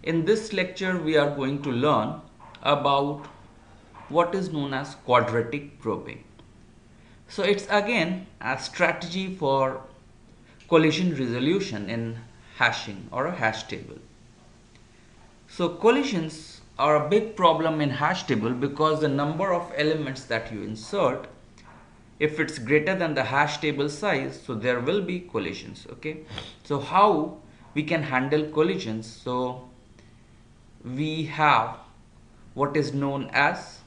In this lecture, we are going to learn about what is known as quadratic probing. So it's again a strategy for collision resolution in hashing or a hash table. So collisions are a big problem in hash table because the number of elements that you insert, if it's greater than the hash table size, so there will be collisions. Okay, so how we can handle collisions? So we have what is known as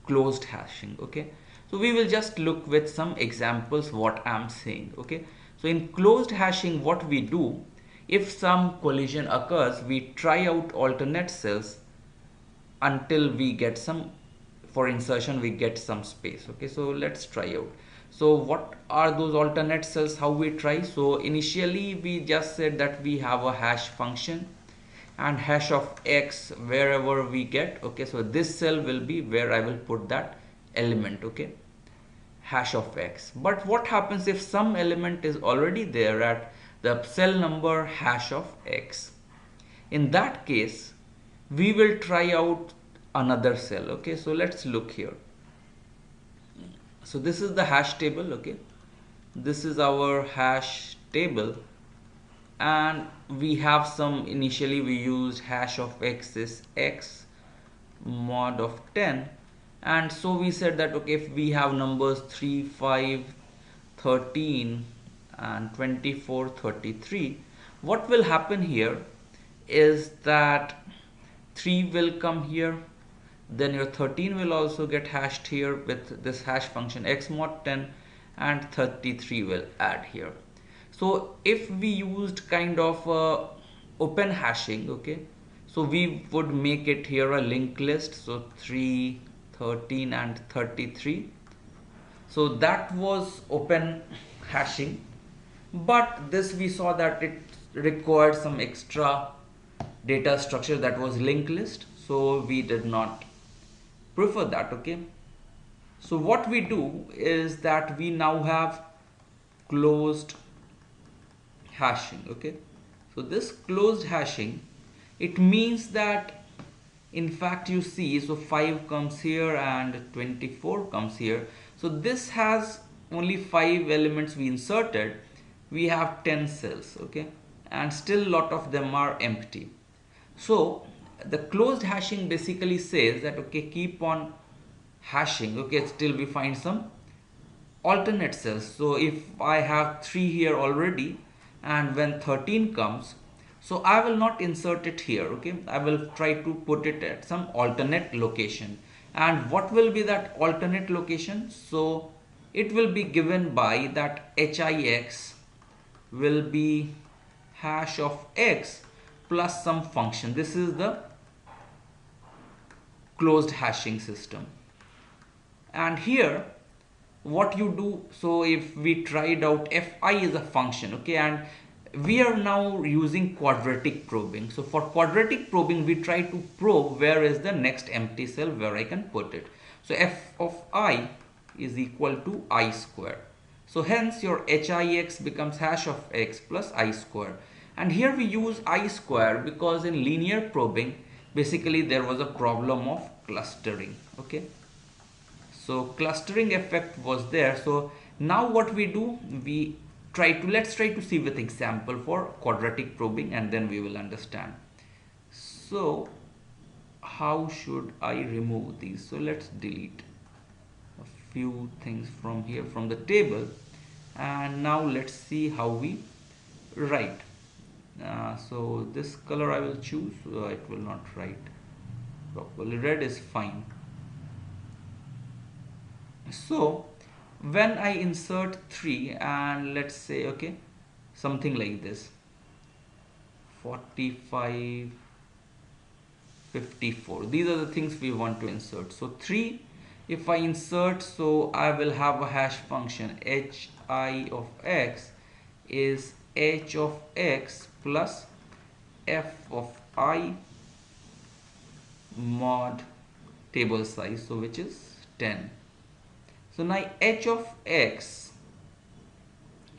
closed hashing. Okay, so we will just look with some examples what I'm saying. Okay, so in closed hashing, what we do, if some collision occurs, we try out alternate cells until we get some, for insertion we get some space. Okay, so let's try out. So what are those alternate cells, how we try? So initially we just said that we have a hash function and hash of x wherever we get. Okay, so this cell will be where I will put that element. Okay, hash of x. But what happens if some element is already there at the cell number hash of x? In that case, we will try out another cell. Okay, so let's look here. So this is the hash table. Okay, this is our hash table, and we have some, initially we used hash of x is x mod of 10, and so we said that okay, if we have numbers 3, 5, 13 and 24, 33, what will happen here is that 3 will come here, then your 13 will also get hashed here with this hash function x mod 10, and 33 will add here. So if we used kind of open hashing, okay, so we would make it here a linked list, so 3, 13 and 33. So that was open hashing, but this we saw that it required some extra data structure, that was linked list, so we did not prefer that. Okay, so what we do is that we now have closed hashing. Okay, so this closed hashing, it means that in fact you see, so 5 comes here and 24 comes here, so this has only 5 elements we inserted, we have 10 cells. Okay, and still lot of them are empty. So the closed hashing basically says that okay, keep on hashing, okay, till we find some alternate cells. So if I have 3 here already, and when 13 comes, so I will not insert it here. Okay, I will try to put it at some alternate location. And what will be that alternate location? So it will be given by that hix will be hash of x plus some function. This is the closed hashing system. And here what you do, so if we tried out fi is a function. Okay, and we are now using quadratic probing. So for quadratic probing, we try to probe where is the next empty cell where I can put it. So f of I is equal to I square. So hence your hix becomes hash of x plus I square. And here we use I square because in linear probing, basically there was a problem of clustering. Okay, so clustering effect was there. So now what we do, we let's try to see with example for quadratic probing, and then we will understand. So how should I remove these? So let's delete a few things from here from the table, and now let's see how we write. So this color I will choose, so it will not write properly. Red is fine. So when I insert 3 and let's say okay, something like this, 45, 54, these are the things we want to insert. So 3 if I insert, so I will have a hash function hi of x is h of x plus f of I mod table size, so which is 10. So now h of x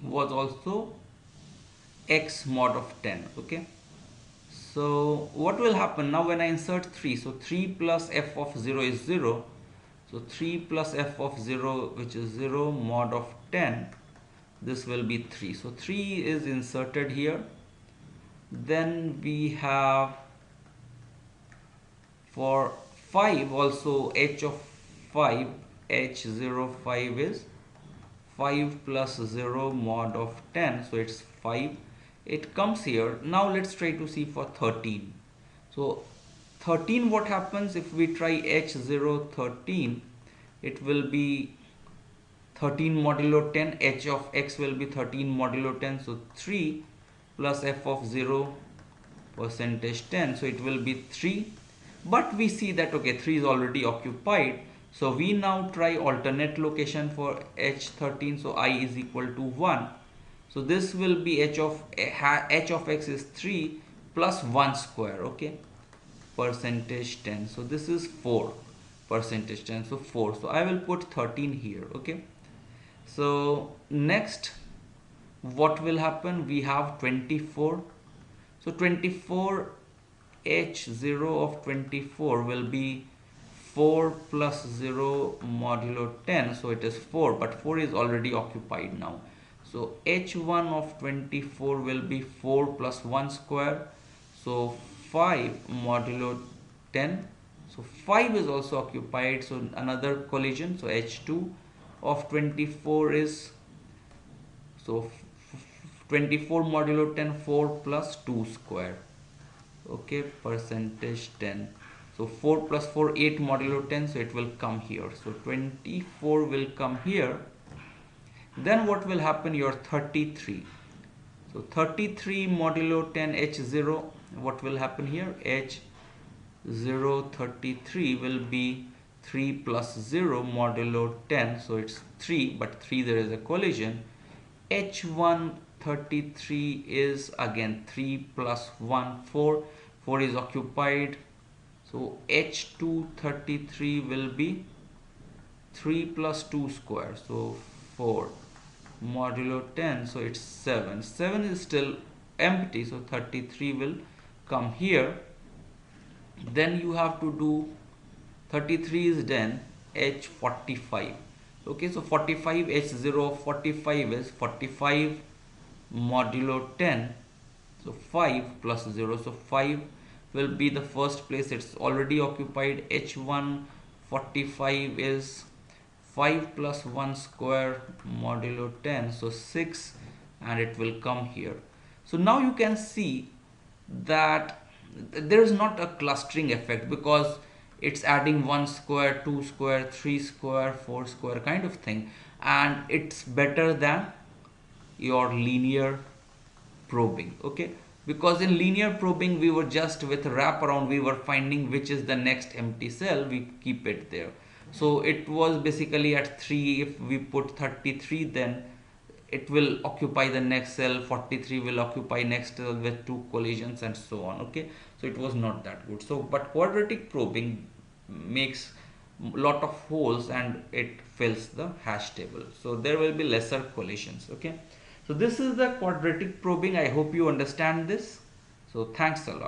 was also x mod of 10. Okay, So what will happen now when I insert 3? So 3 plus f of 0 is 0. So 3 plus f of 0, which is 0 mod of 10, this will be 3. So 3 is inserted here. Then we have for 5 also h of 5, h05 is 5 plus 0 mod of 10, so it's 5. It comes here. Now let's try to see for 13. So 13, what happens if we try h013? It will be 13 modulo 10, h of x will be 13 modulo 10, so 3 plus f of 0 percentage 10, so it will be 3. But we see that okay, 3 is already occupied, so we now try alternate location for h13, so I is equal to 1. So this will be h of x is 3 plus 1 square, okay, percentage 10, so this is 4 percentage 10, so 4, so I will put 13 here, okay. So next what will happen, we have 24. So 24, h0 of 24 will be 4 plus 0 modulo 10, so it is 4, but 4 is already occupied now. So h1 of 24 will be 4 plus 1 square, so 5 modulo 10, so 5 is also occupied, so another collision. So h2 of 24 is, so 24 modulo 10, 4 plus 2 square, okay, percentage 10. So 4 plus 4, 8 modulo 10, so it will come here. So 24 will come here. Then what will happen, your 33. So 33 modulo 10 h0, what will happen here, h033 will be 3 plus 0 modulo 10, so it's 3, but 3 there is a collision. h133 is again 3 plus 1, 4, 4 is occupied, so h233 will be 3 plus 2 square, so 4 modulo 10, so it's 7. 7 is still empty, so 33 will come here. Then you have to do 33 is done, h45. Okay, so 45, h0 of 45 is 45 modulo 10, so 5 plus 0, so 5 will be the first place, it's already occupied. h1 45 is 5 plus 1 square modulo 10, so 6, and it will come here. So now you can see that there is not a clustering effect, because it's adding 1 square, 2 square, 3 square, 4 square kind of thing, and it's better than your linear probing, okay, because in linear probing we were just with wraparound, we were finding which is the next empty cell, we keep it there. So it was basically at 3, if we put 33, then it will occupy the next cell, 43 will occupy next cell with 2 collisions and so on, okay. So it was not that good. So but quadratic probing makes lot of holes and it fills the hash table, so there will be lesser collisions, okay. So this is the quadratic probing. I hope you understand this. So thanks a lot.